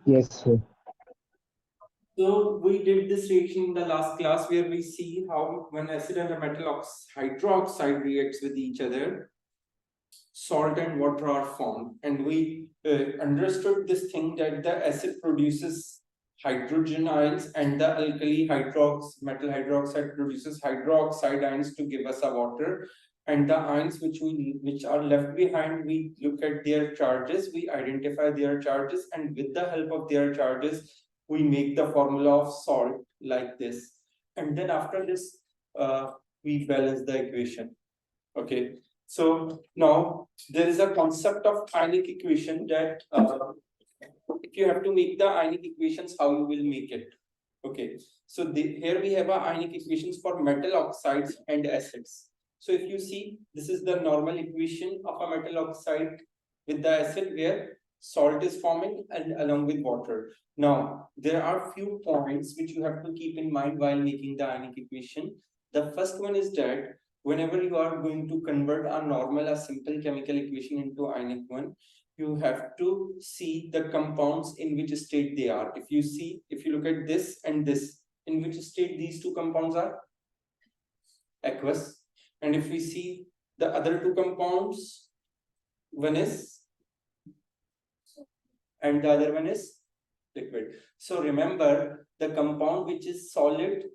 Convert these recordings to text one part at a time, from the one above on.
Yes, sir. So we did this reaction in the last class where we see how when acid and a metal hydroxide reacts with each other, salt and water are formed, and we understood this thing that the acid produces hydrogen ions and the metal hydroxide produces hydroxide ions to give us a water, and the ions which are left behind, we look at their charges, we identify their charges, and with the help of their charges we make the formula of salt like this, and then after this we balance the equation. Okay, so now there is a concept of ionic equation that if you have to make the ionic equations, how you will make it. Okay, so here we have a ionic equations for metal oxides and acids. So if you see, this is the normal equation of a metal oxide with the acid where salt is forming and along with water. Now, there are few points which you have to keep in mind while making the ionic equation. The first one is that whenever you are going to convert a simple chemical equation into ionic one, you have to see the compounds in which state they are. If you look at this and this, in which state these two compounds are? Aqueous. And if we see the other two compounds, one is and the other one is liquid. So remember, the compound which is solid,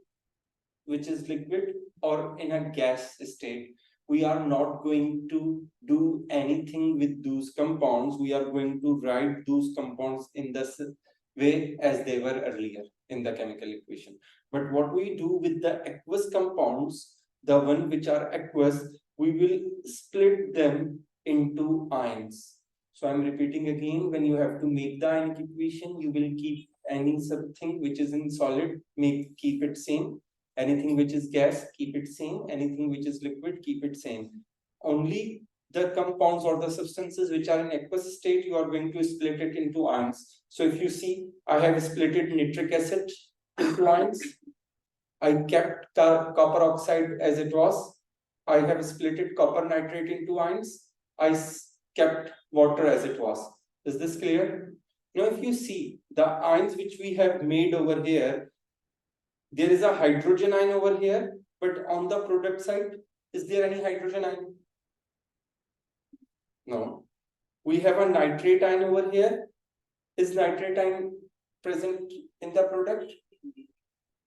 which is liquid, or in a gas state, we are not going to do anything with those compounds. We are going to write those compounds in the way as they were earlier in the chemical equation. But what we do with the aqueous compounds, the one which are aqueous, we will split them into ions. So I'm repeating again, when you have to make the ionic equation, you will keep any something which is in solid, keep it same. Anything which is gas, keep it same. Anything which is liquid, keep it same. Only the compounds or the substances which are in aqueous state, you are going to split it into ions. So if you see, I have split it nitric acid into ions. I kept copper oxide as it was. I have split it copper nitrate into ions. I kept water as it was. Is this clear? Now, if you see the ions which we have made over here, there is a hydrogen ion over here, but on the product side, is there any hydrogen ion? No. We have a nitrate ion over here. Is nitrate ion present in the product?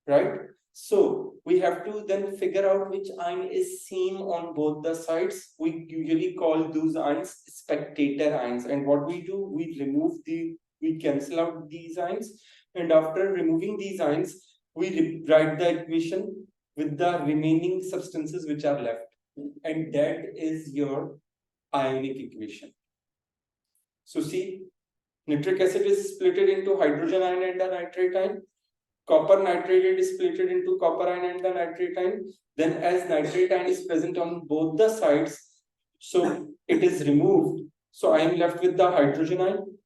Right? So we have to then figure out which ion is same on both the sides. We usually call those ions spectator ions. And what we do, we cancel out these ions. And after removing these ions, we write the equation with the remaining substances which are left. And that is your ionic equation. So see, nitric acid is split into hydrogen ion and a nitrate ion. Copper nitrate is split into copper ion and the nitrate ion. Then as nitrate ion is present on both the sides, so it is removed. So I am left with the hydrogen ion.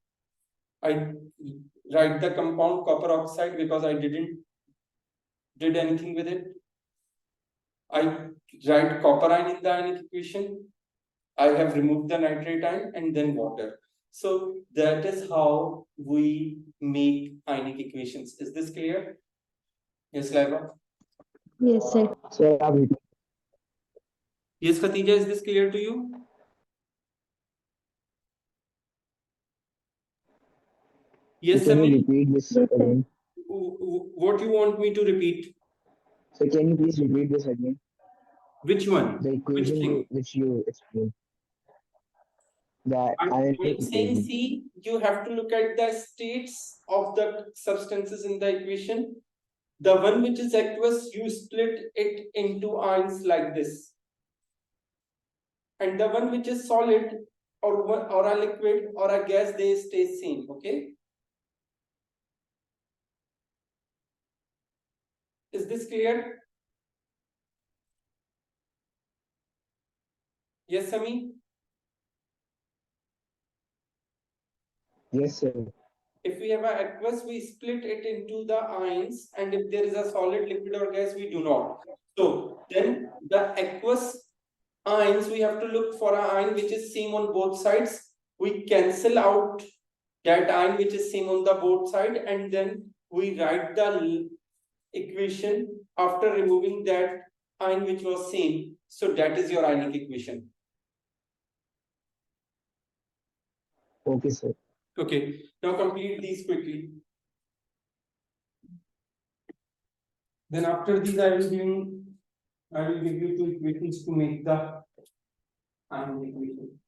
I write the compound copper oxide because I didn't did anything with it. I write copper ion in the ionic equation. I have removed the nitrate ion and then water. So that is how we make ionic equations. Is this clear? Yes, Laiba? Yes, sir. So yeah, Yes, Khatija, is this clear to you? Yes, can you Sami? repeat this Yes, sir. again? What you want me to repeat? So can you please repeat this again? Which one? The Which equation thing? which you explained. The I'm ionic saying, equation. see, you have to look at the states of the substances in the equation. The one which is aqueous, you split it into ions like this. And the one which is solid or a liquid or a gas, they stay same, okay? Is this clear? Yes, Sami? Yes, sir. If we have an aqueous, we split it into the ions, and if there is a solid, liquid, or gas, we do not. So then the aqueous ions, we have to look for an ion which is same on both sides. We cancel out that ion which is same on the both side, and then we write the equation after removing that ion which was same. So that is your ionic equation. Okay, sir. Okay, now complete these quickly. Then after these, I will give you two equations to make the ionic equation.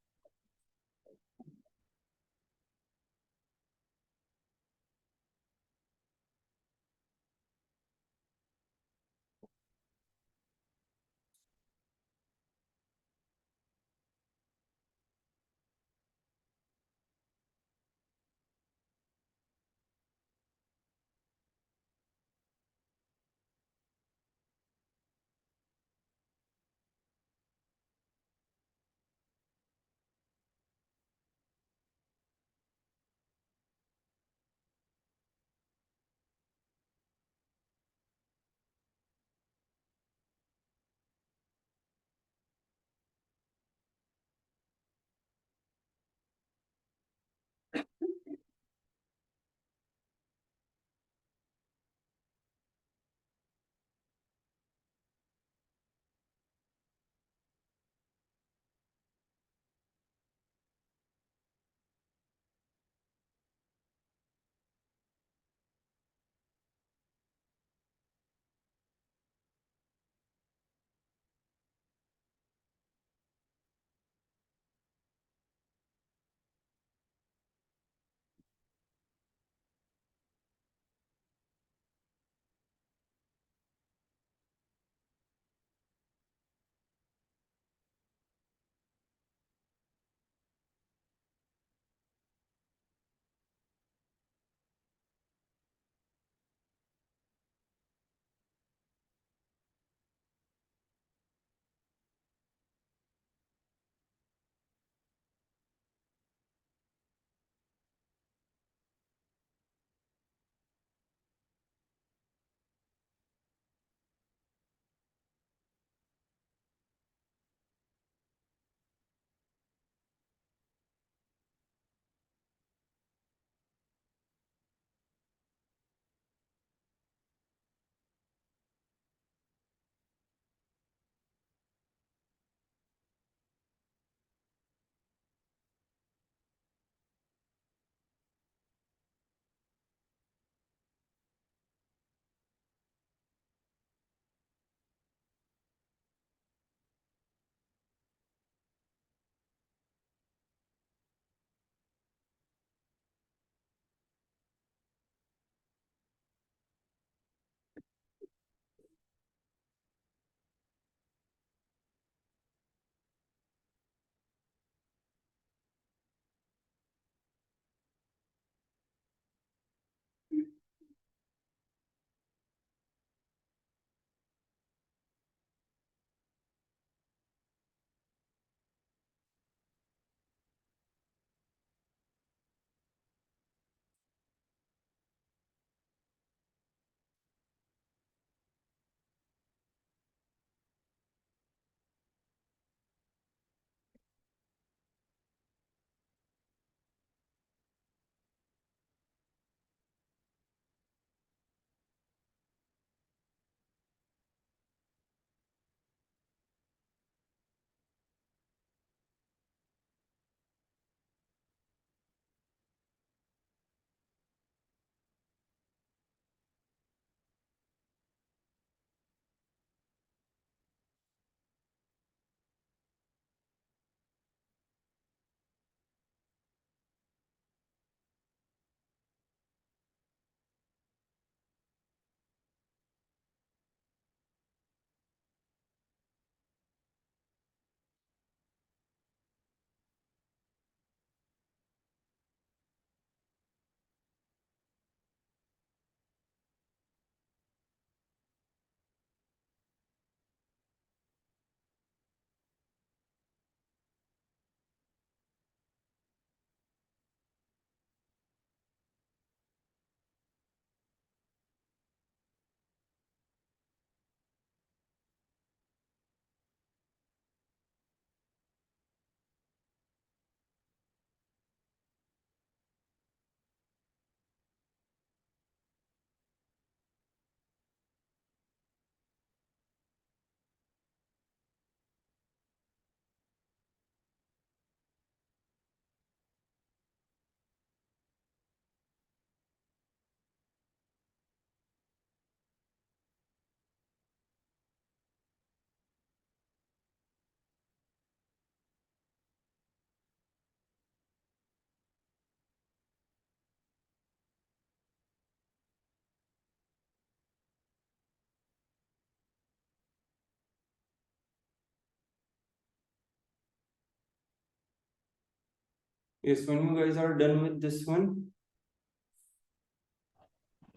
Yes, when you guys are done with this one,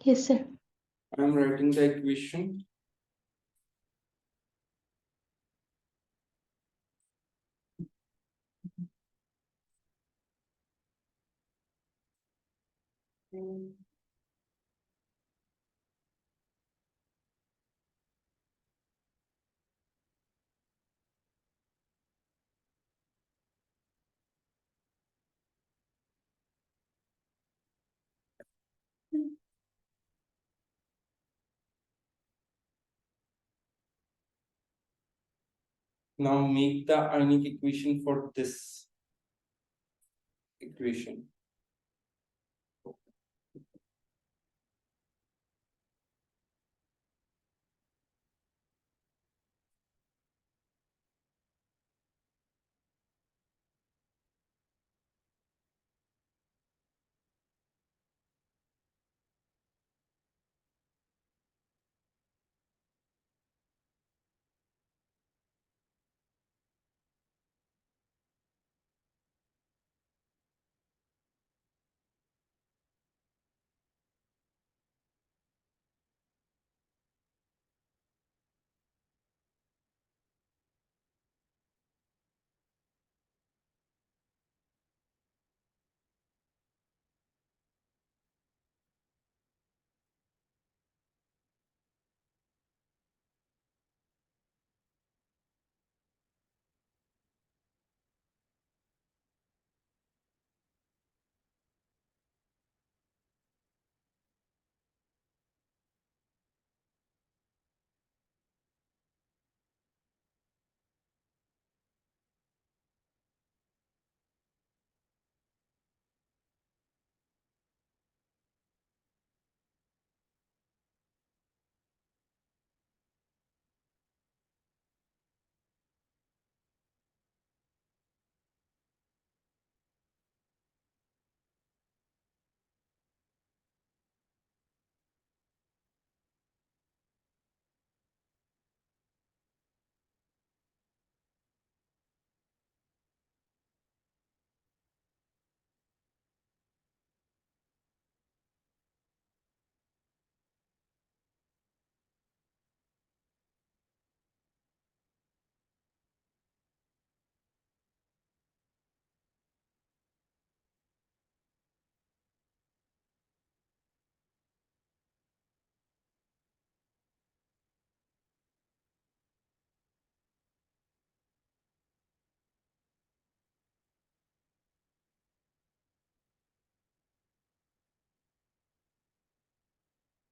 Yes, sir. I'm writing the equation. Now make the ionic equation for this equation.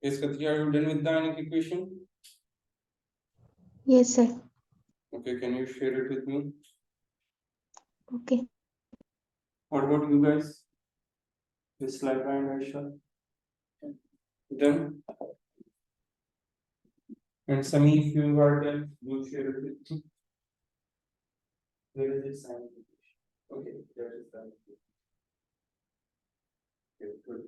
Yes, Katri, are you done with the ionic equation? Yes, sir. Okay, can you share it with me? Okay. What about you guys? This Laika and Aisha? Done? And Sami, if you are done, you share it with me. Where is it signed? Okay, that is done. Okay, good.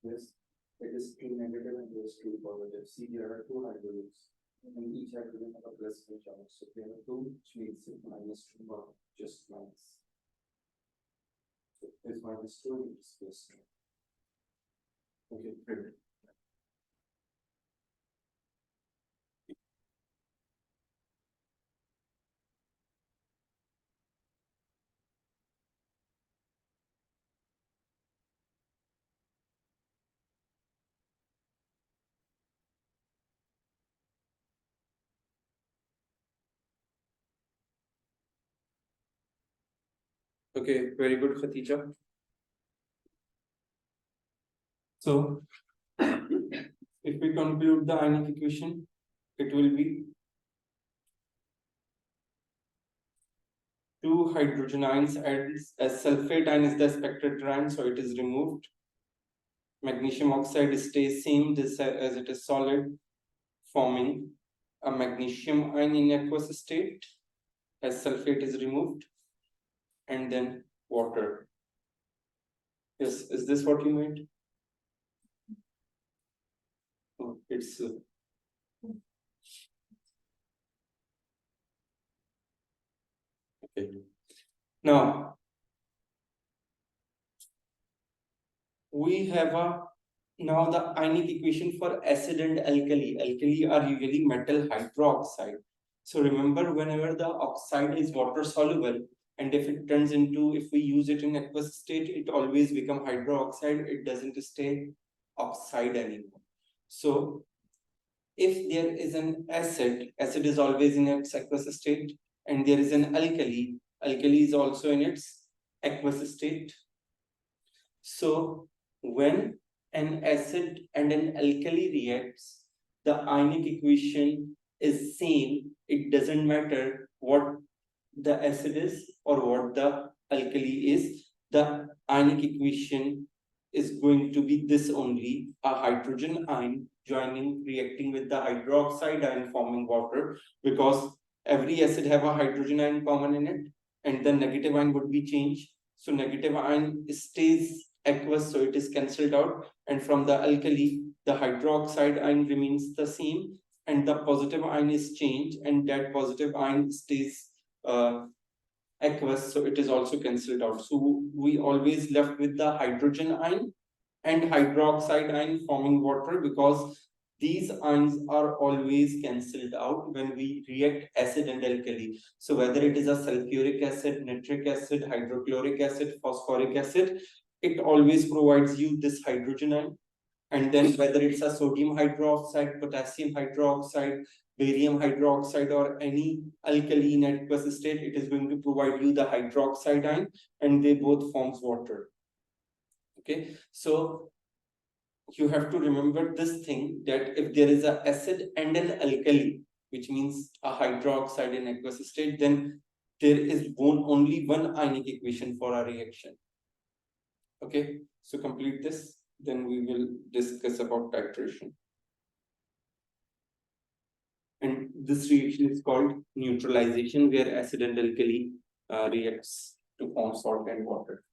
Yes, it is two negative and there is two positive. See, there are two hydrogens. And each hydrogen have a plus charge. So there are two, which means minus two or just minus. So if minus two, it is plus two. Okay, great. Okay, very good, Khatija. So, if we conclude the ionic equation, it will be two hydrogen ions as sulfate ion is the expected ion, so it is removed. Magnesium oxide stays same as it is solid, forming a magnesium ion in aqueous state as sulfate is removed, and then water. Yes, is this what you meant? Oh, it's uh, 。 . 。 。 。 。 。 。 。 。 。 。 。 . 。 。 . 。 。 . 。 。 . 。 。 . 。 。 。 。 。 。 。 。 。 。 。 。 . 。 。 。 。 。 . 。 。 . 。 。 . 。 。 . Yes, sir. Okay. Now we have now the ionic equation for acid and alkali. Alkali are usually metal hydroxide. So remember, whenever the oxide is water soluble, and if we use it in aqueous state, it always become hydroxide. It doesn't stay oxide anymore. So if there is an acid is always in its aqueous state, and there is an alkali is also in its aqueous state. So when an acid and an alkali reacts, the ionic equation is same. It doesn't matter what the acid is or what the alkali is. The ionic equation is going to be this only: a hydrogen ion joining, reacting with the hydroxide ion, forming water, because every acid have a hydrogen ion common in it, and the negative ion would be changed. So negative ion stays aqueous, so it is cancelled out, and from the alkali, the hydroxide ion remains the same, and the positive ion is changed, and that positive ion stays aqueous, so it is also cancelled out. So we always left with the hydrogen ion and hydroxide ion forming water, because these ions are always cancelled out when we react acid and alkali. So whether it is a sulfuric acid, nitric acid, hydrochloric acid, phosphoric acid, it always provides you this hydrogen ion. And then whether it's a sodium hydroxide, potassium hydroxide, barium hydroxide, or any alkali in aqueous state, it is going to provide you the hydroxide ion, and they both forms water. Okay, so you have to remember this thing, that if there is an acid and an alkali, which means a hydroxide in aqueous state, then there is only one ionic equation for a reaction. Okay, so complete this, then we will discuss about titration. And this reaction is called neutralization, where acid and alkali reacts to form salt and water.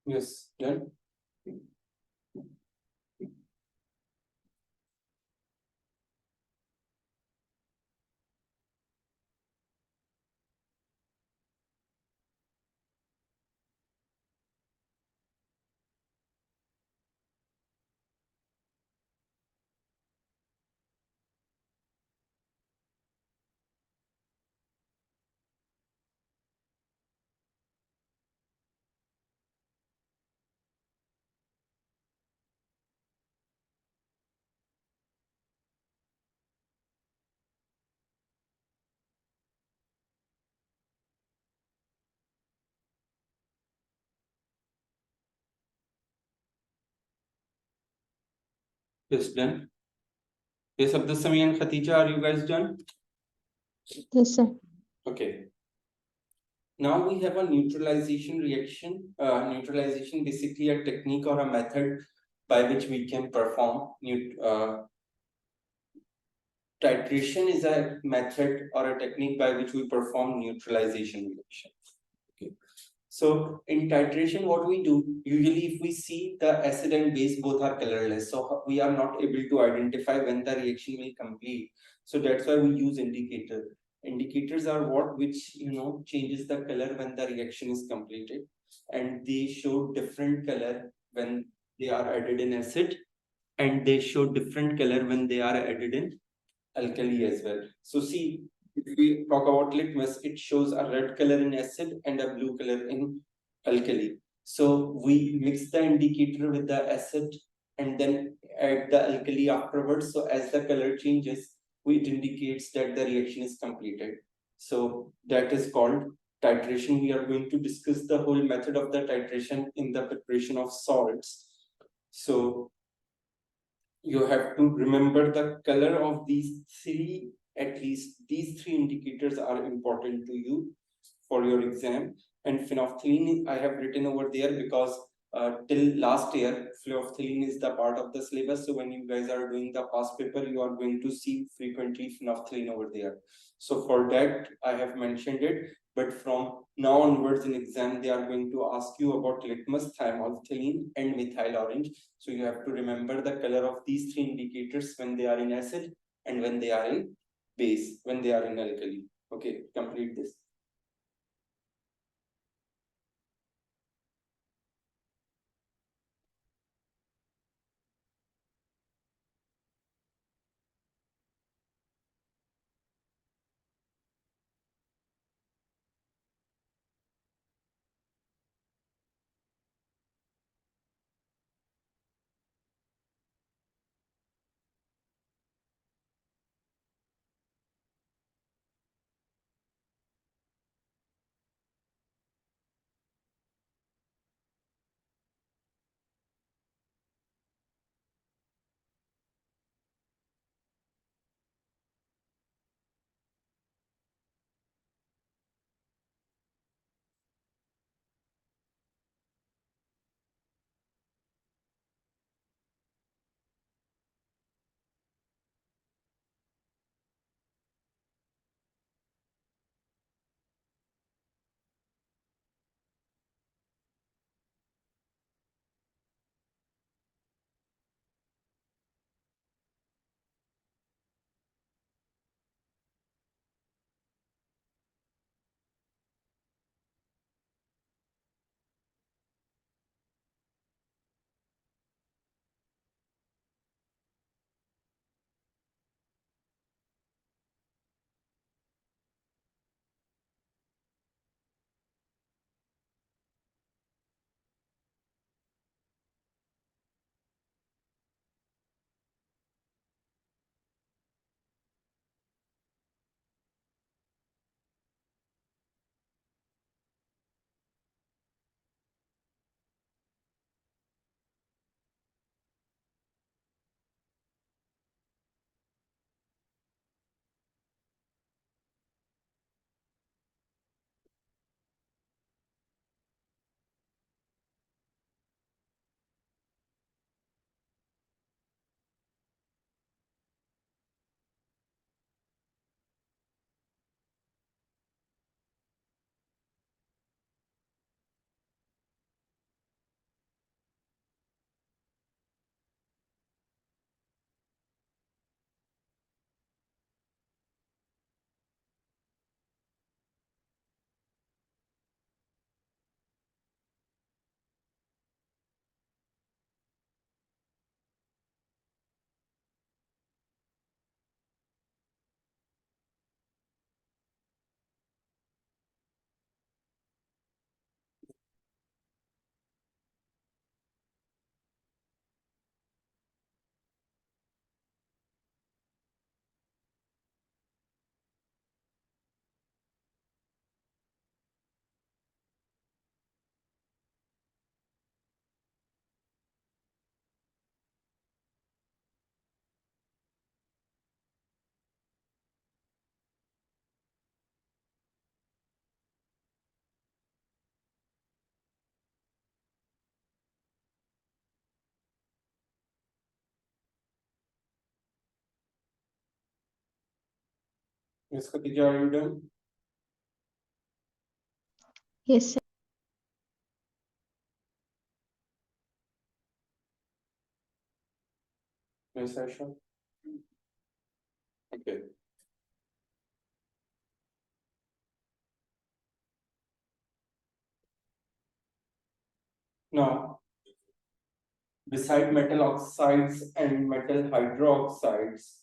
Yes, done. Yes, done. Yes, Abdusami and Khatija, are you guys done? Yes, sir. Okay. Now we have a neutralization reaction. Neutralization basically a technique or a method by which we can perform titration is a method or a technique by which we perform neutralization reaction. Okay. So in titration, what we do, usually if we see the acid and base both are colorless, so we are not able to identify when the reaction will complete. So that's why we use indicator. Indicators are what which changes the color when the reaction is completed, and they show different color when they are added in acid, and they show different color when they are added in alkali as well. So see, if we talk about litmus, it shows a red color in acid and a blue color in alkali. So we mix the indicator with the acid and then add the alkali afterwards. So as the color changes, it indicates that the reaction is completed. So that is called titration. We are going to discuss the whole method of the titration in the preparation of salts. So you have to remember the color of these three, at least these three indicators are important to you for your exam. And phenolphthalein I have written over there because till last year phenolphthalein is the part of the syllabus, so when you guys are doing the past paper you are going to see frequently phenolphthalein over there. So for that I have mentioned it, but from now onwards in exam they are going to ask you about litmus, thiamolphthalene and methyl orange. So you have to remember the color of these three indicators when they are in acid and when they are in base, when they are in alkali. Okay, complete this. Ms. Khatija, are you done? Yes, sir. Ms. Aisha? Okay. Now, beside metal oxides and metal hydroxides,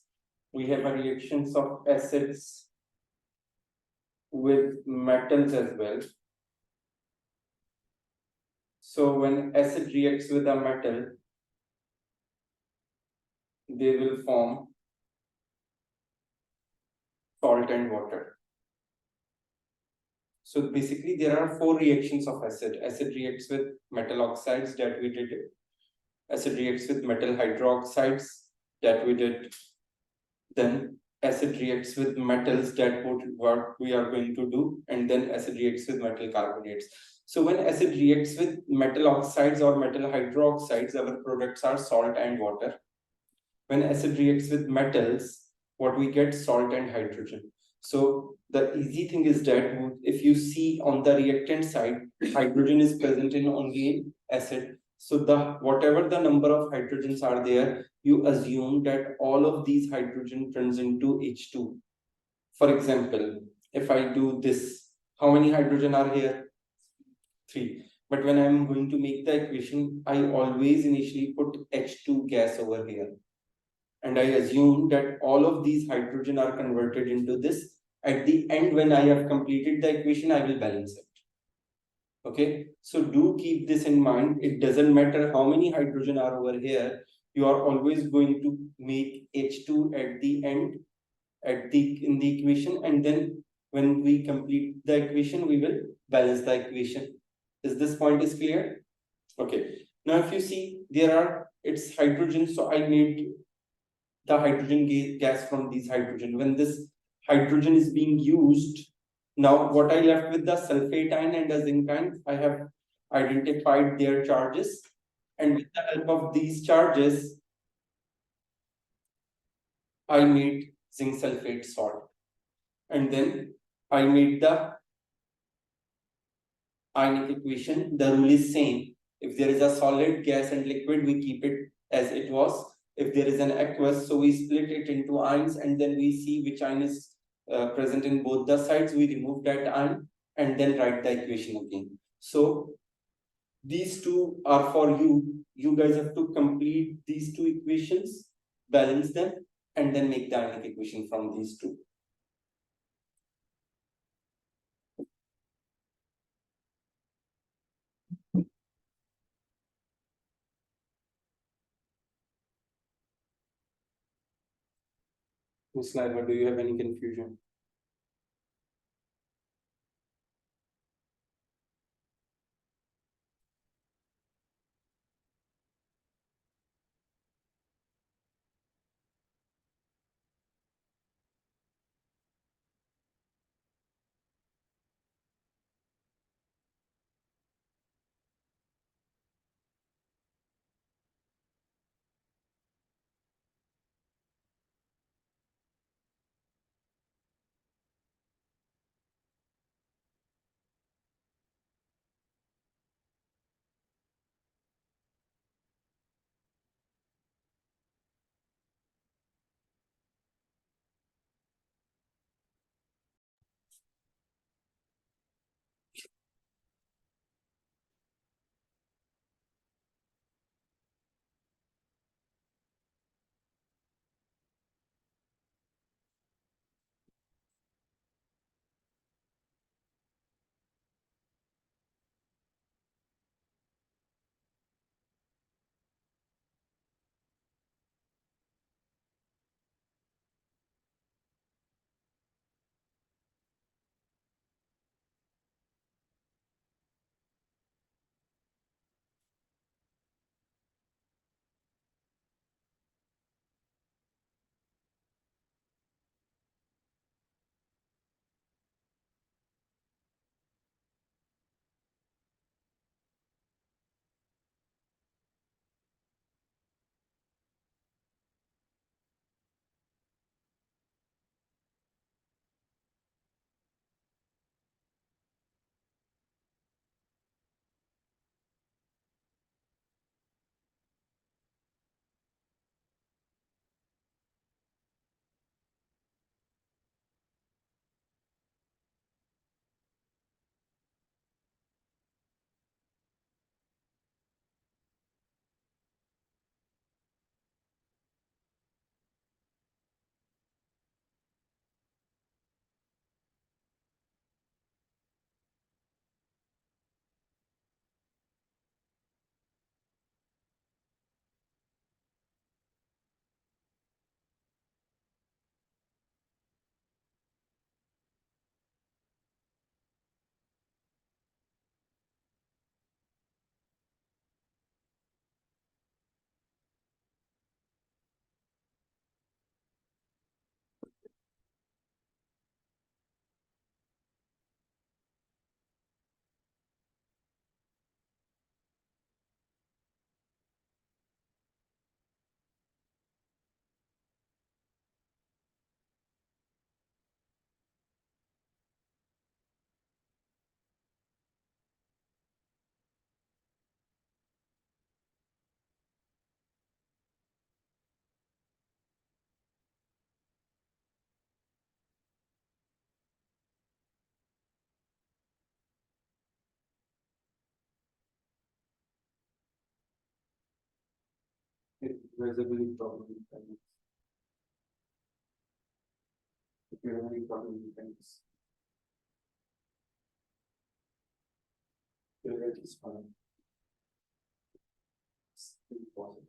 we have a reactions of acids with metals as well. So when acid reacts with a metal, they will form salt and water. So basically there are four reactions of acid. Acid reacts with metal oxides that we did. Acid reacts with metal hydroxides that we did. Then acid reacts with metals, that what we are going to do, and then acid reacts with metal carbonates. So when acid reacts with metal oxides or metal hydroxides, our products are salt and water. When acid reacts with metals, what we get, salt and hydrogen. So the easy thing is that if you see on the reactant side, hydrogen is present in only acid. So the whatever the number of hydrogens are there, you assume that all of these hydrogen turns into H2. For example, if I do this, how many hydrogen are here? 3. But when I'm going to make the equation, I always initially put H2 gas over here. And I assume that all of these hydrogen are converted into this. At the end, when I have completed the equation, I will balance it. Okay, so do keep this in mind. It doesn't matter how many hydrogen are over here, you are always going to make H2 at the end, in the equation, and then when we complete the equation, we will balance the equation. Is this point is clear? Okay, now if you see, there are it's hydrogen, so I made the hydrogen gas from these hydrogen. When this hydrogen is being used, now what I left with the sulfate ion and the zinc ion, I have identified their charges, and with the help of these charges, I made zinc sulfate salt, and then I made the ionic equation. The rule is same. If there is a solid, gas, and liquid, we keep it as it was. If there is an aqueous, so we split it into ions, and then we see which ion is present in both the sides. We remove that ion and then write the equation again. So these two are for you. You guys have to complete these two equations, balance them, and then make the ionic equation from these two. Ms. Laiba, do you have any confusion? Irreversibly problem dependence. Irreversibly problem dependence. Irreversibly is fine. It's positive.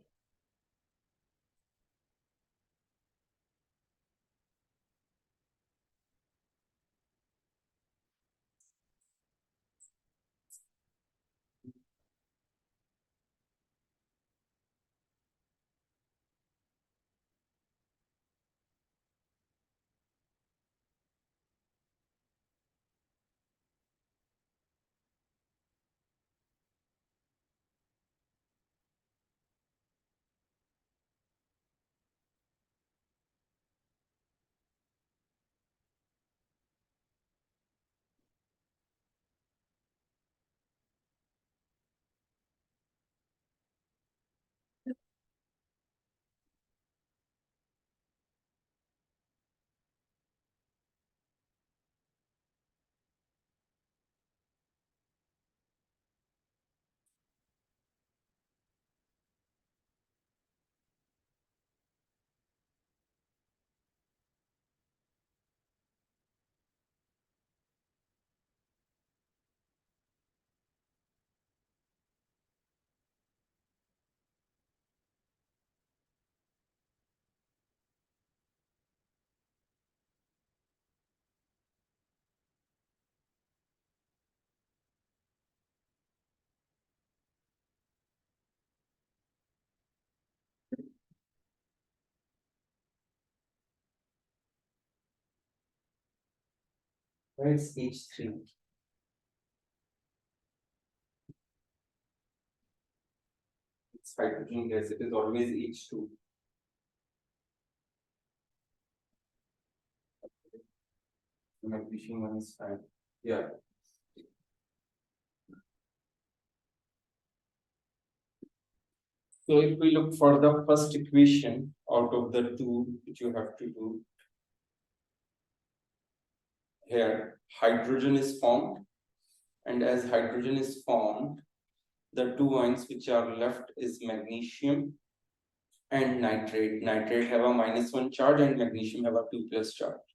Where is H3? It's hydrogen gas, it is always H2. Magnesium one is fine. Yeah. So if we look for the first equation out of the two which you have to do, here hydrogen is formed, and as hydrogen is formed, the two ions which are left is magnesium and nitrate. Nitrate have a -1 charge and magnesium have a 2+ charge.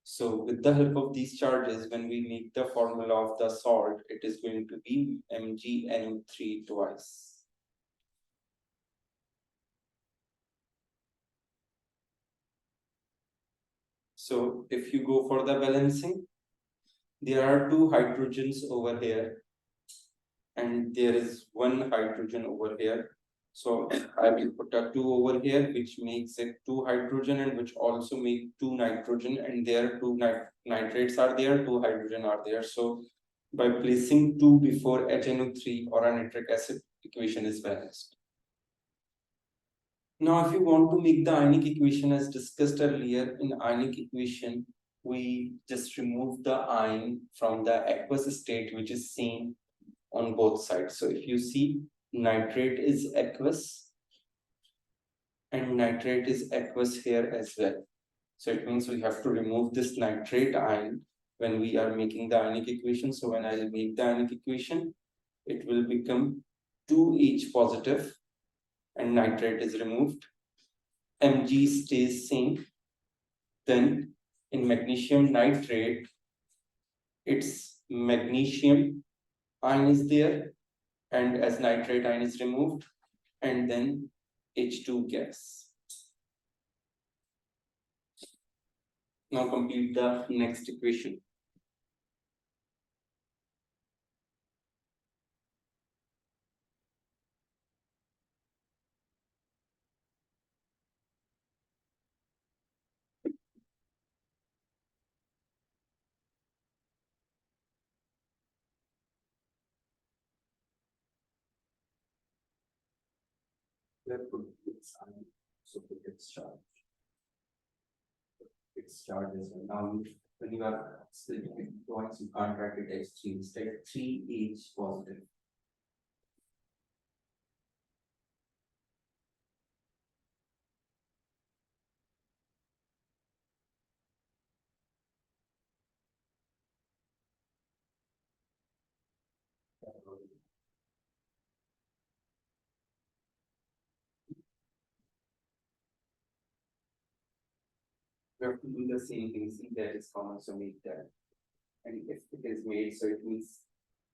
So with the help of these charges, when we make the formula of the salt, it is going to be MgNO3 twice. So if you go for the balancing, there are two hydrogens over here and there is one hydrogen over here. So I will put a 2 over here, which makes it 2 hydrogen and which also make 2 nitrogen, and there 2 nitrates are there, 2 hydrogen are there. So by placing 2 before HNO3 or a nitric acid, equation is balanced. Now if you want to make the ionic equation as discussed earlier, in ionic equation we just remove the ion from the aqueous state, which is same on both sides. So if you see, nitrate is aqueous and nitrate is aqueous here as well. So it means we have to remove this nitrate ion when we are making the ionic equation. So when I make the ionic equation, it will become 2H positive and nitrate is removed. Mg stays same. Then in magnesium nitrate, its magnesium ion is there, and as nitrate ion is removed, and then H2 gas. Now complete the next equation. There put its ion, so put its charge. Its charge as well. Now when you are splitting points, you can't write it as 3, instead 3H positive. we have to do the same thing. See, that is common, so make that. And if it is made, so it means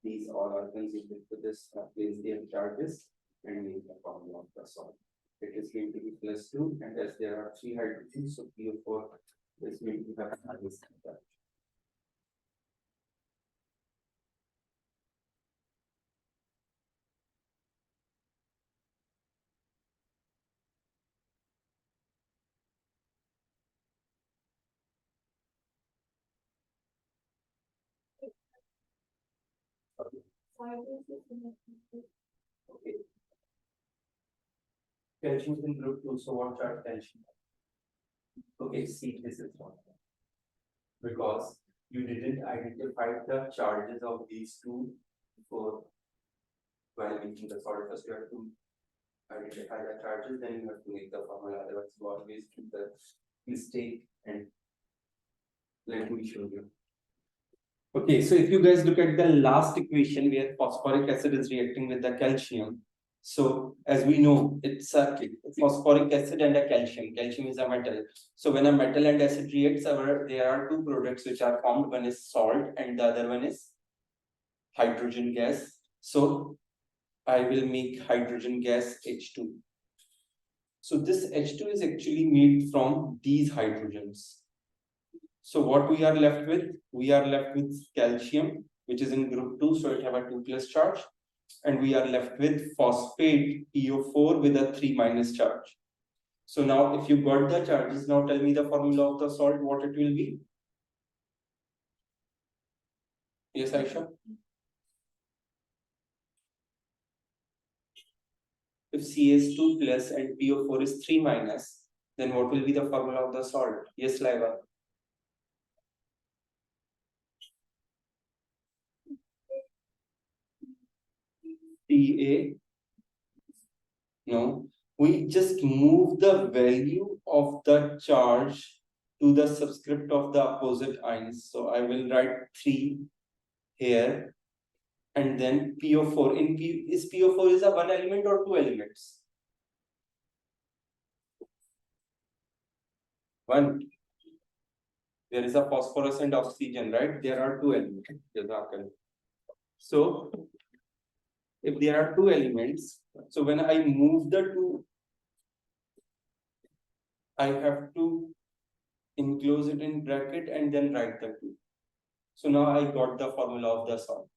these all are considered to this place their charges and make the formula of the salt. It is going to be +2, and as there are 3 hydrogens, so PO4 is going to have this charge. Okay. Calcium is in group 2, so what charge calcium? Okay, see, this is one. Because you didn't identify the charges of these two before while making the salt. First, you have to identify the charges, then you have to make the formula. Otherwise, you always do the mistake. And let me show you. Okay, so if you guys look at the last equation where phosphoric acid is reacting with the calcium, so as we know, it's a phosphoric acid and a calcium. Calcium is a metal. So when a metal and acid reacts, there are two products which are formed. One is salt and the other one is hydrogen gas. So I will make hydrogen gas H2. So this H2 is actually made from these hydrogens. So what we are left with? We are left with calcium, which is in group 2, so it have a 2+ charge. And we are left with phosphate PO4 with a 3- charge. So now if you got the charges, now tell me the formula of the salt, what it will be? Yes, Aisha? If CS2 plus and PO4 is 3-, then what will be the formula of the salt? Yes, Laiva? PA? No, we just move the value of the charge to the subscript of the opposite ions. So I will write 3 here, and then PO4. In PO4 is a 1 element or 2 elements? 1. There is a phosphorus and oxygen, right? There are 2 elements. So if there are 2 elements, so when I move the 2, I have to enclose it in bracket and then write the 2. So now I got the formula of the salt.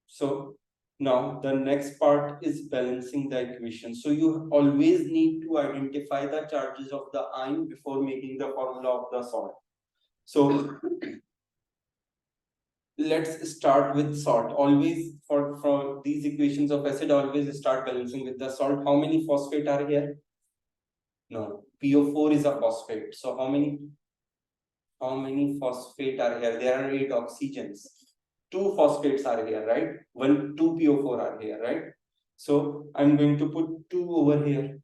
So now the next part is balancing the equation. So you always need to identify the charges of the ion before making the formula of the salt. So let's start with salt. Always for these equations of acid, always start balancing with the salt. How many phosphate are here? No, PO4 is a phosphate. So how many phosphate are here? There are 8 oxygens. 2 phosphates are here, right? 2 PO4 are here, right? So I'm going to put 2 over here.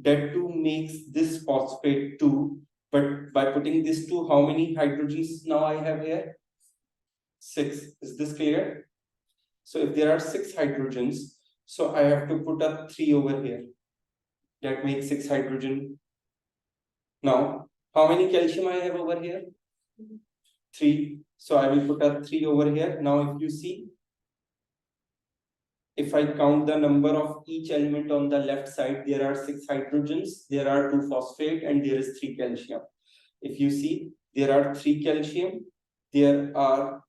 That 2 makes this phosphate 2. But by putting this 2, how many hydrogens now I have here? 6. Is this clear? So if there are 6 hydrogens, so I have to put a 3 over here. That makes 6 hydrogen. Now, how many calcium I have over here? 3. So I will put a 3 over here. Now if you see, if I count the number of each element on the left side, there are 6 hydrogens, there are 2 phosphate, and there is 3 calcium. If you see, there are 3 calcium, there are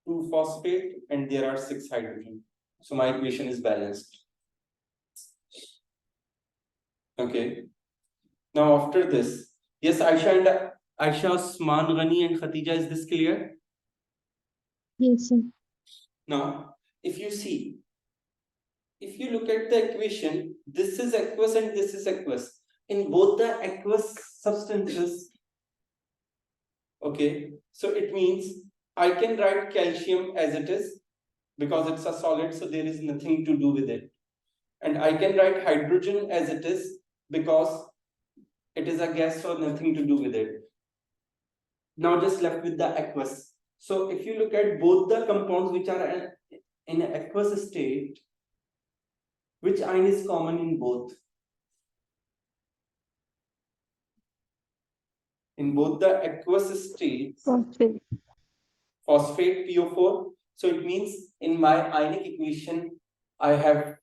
2 phosphate, and there are 6 hydrogen. So my equation is balanced. Okay. Now after this, yes, Aisha, Usman, Ghani, and Khatija, is this clear? Yes, sir. Now, if you see, if you look at the equation, this is aqueous and this is aqueous. In both the aqueous substances, okay, so it means I can write calcium as it is because it's a solid, so there is nothing to do with it. And I can write hydrogen as it is because it is a gas, so nothing to do with it. Now just left with the aqueous. So if you look at both the compounds which are in an aqueous state, which ion is common in both? In both the aqueous states, Phosphate. phosphate PO4. So it means in my ionic equation, I have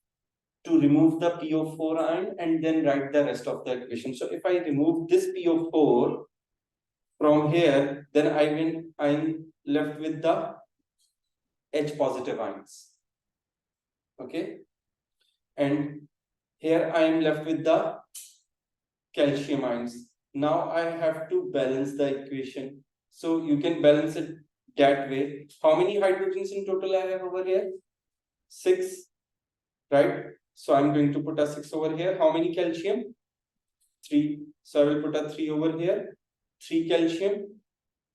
to remove the PO4 ion and then write the rest of the equation. So if I remove this PO4 from here, then I'm left with the H positive ions. Okay. And here I am left with the calcium ions. Now I have to balance the equation. So you can balance it that way. How many hydrogens in total I have over here? 6, right? So I'm going to put a 6 over here. How many calcium? 3. So I will put a 3 over here. 3 calcium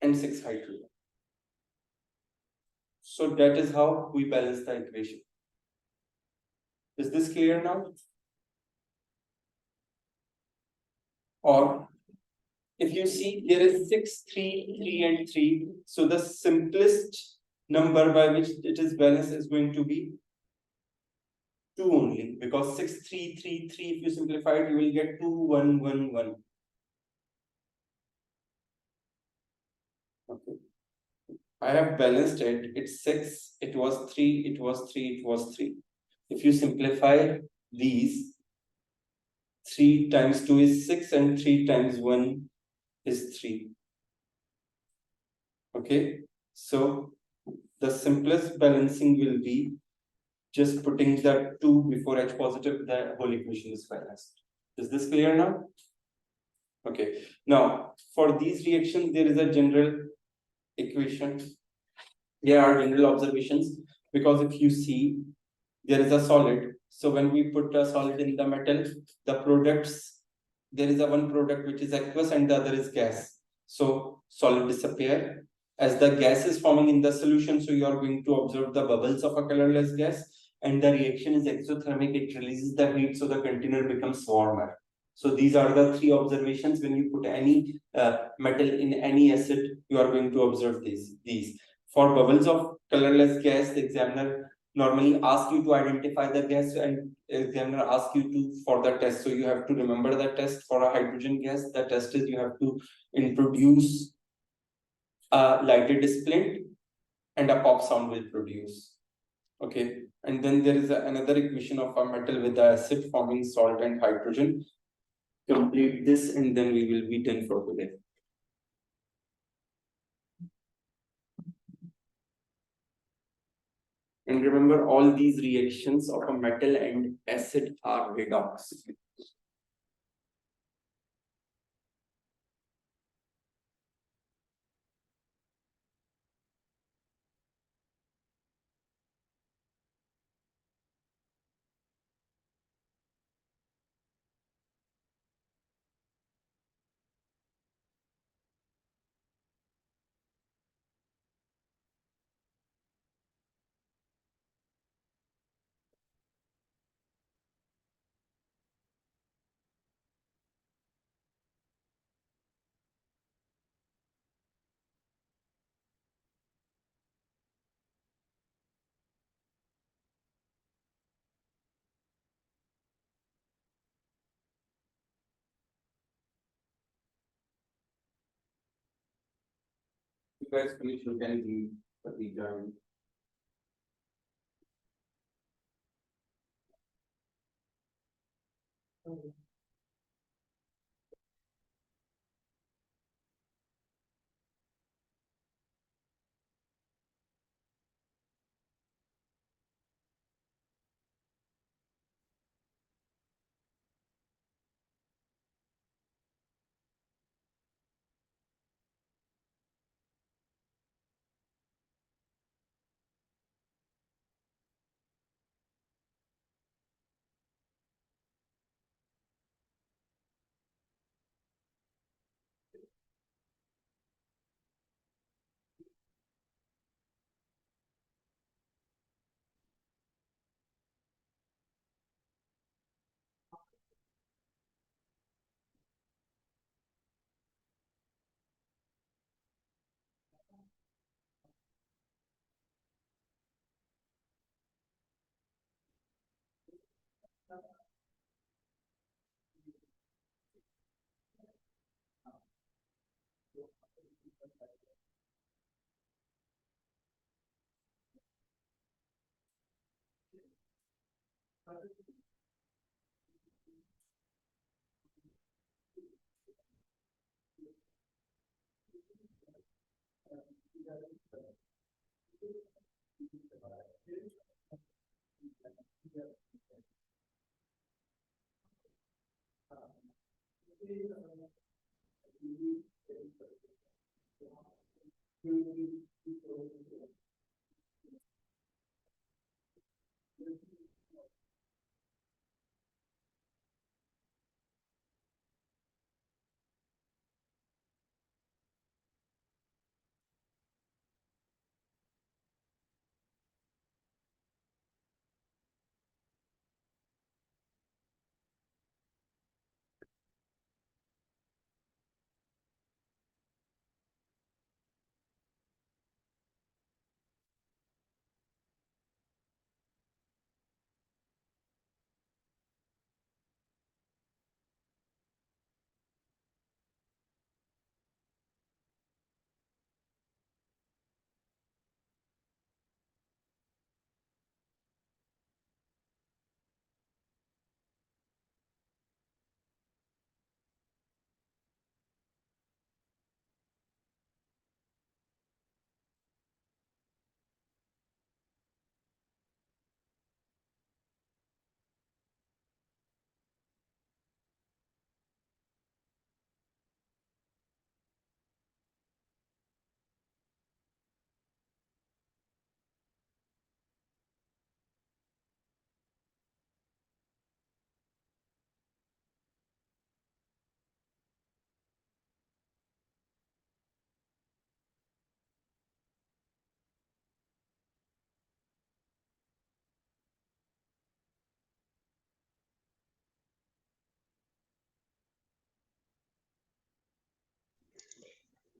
and 6 hydrogen. So that is how we balance the equation. Is this clear now? Or if you see, there is 6, 3, 3 and 3. So the simplest number by which it is balanced is going to be 2 only, because 6, 3, 3, 3, if you simplify it, you will get 2, 1, 1, 1. Okay. I have balanced it. It's 6, it was 3, it was 3, it was 3. If you simplify these, 3 times 2 is 6 and 3 times 1 is 3. Okay. So the simplest balancing will be just putting the 2 before H positive, the whole equation is balanced. Is this clear now? Okay. Now, for these reactions, there is a general equation. There are general observations, because if you see, there is a solid. So when we put a solid in the metal, the products, there is a one product which is aqueous and the other is gas. So solid disappear. As the gas is forming in the solution, so you are going to observe the bubbles of a colorless gas, and the reaction is exothermic. It releases the heat, so the container becomes warmer. So these are the 3 observations. When you put any metal in any acid, you are going to observe these. For bubbles of colorless gas, the examiner normally ask you to identify the gas, and examiner ask you to for the test. So you have to remember the test for a hydrogen gas. The test is you have to introduce a lighted splint and a pop sound will produce. Okay, and then there is another equation of a metal with the acid forming salt and hydrogen. Complete this and then we will be done for today. And remember, all these reactions of a metal and acid are redox. You guys finish, you can leave for the join.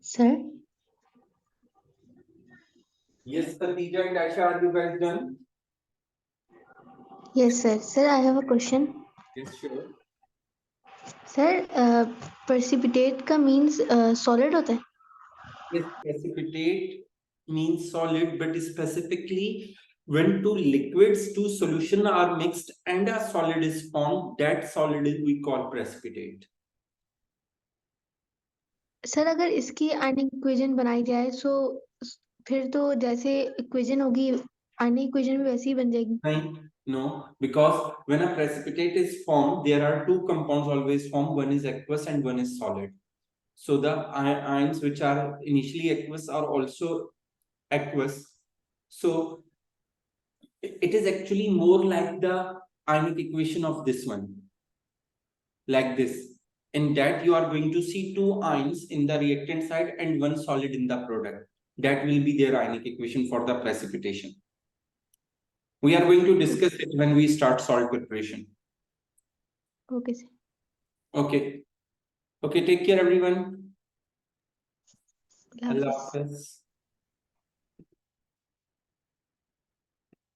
Sir? Yes, Khatija and Aisha, are you guys done? Yes, sir. Sir, I have a question. Yes, sure. Sir, precipitate का means solid होता है? Yes, precipitate means solid, but specifically when two liquids, two solution are mixed and a solid is formed, that solid is we call precipitate. Sir अगर इसकी आयनिक equation बनाई जाए तो फिर तो जैसे इक्वेशन होगी आयनिक इक्वेशन भी वैसी ही बन जाएगी. No, because when a precipitate is formed, there are two compounds always formed. One is aqueous and one is solid. So the ions which are initially aqueous are also aqueous. So it is actually more like the ionic equation of this one, like this. In that you are going to see two ions in the reactant side and one solid in the product. That will be their ionic equation for the precipitation. We are going to discuss it when we start salt preparation. Okay, sir. Okay. Okay, take care everyone. Allah Allah Hafiz. Hafiz.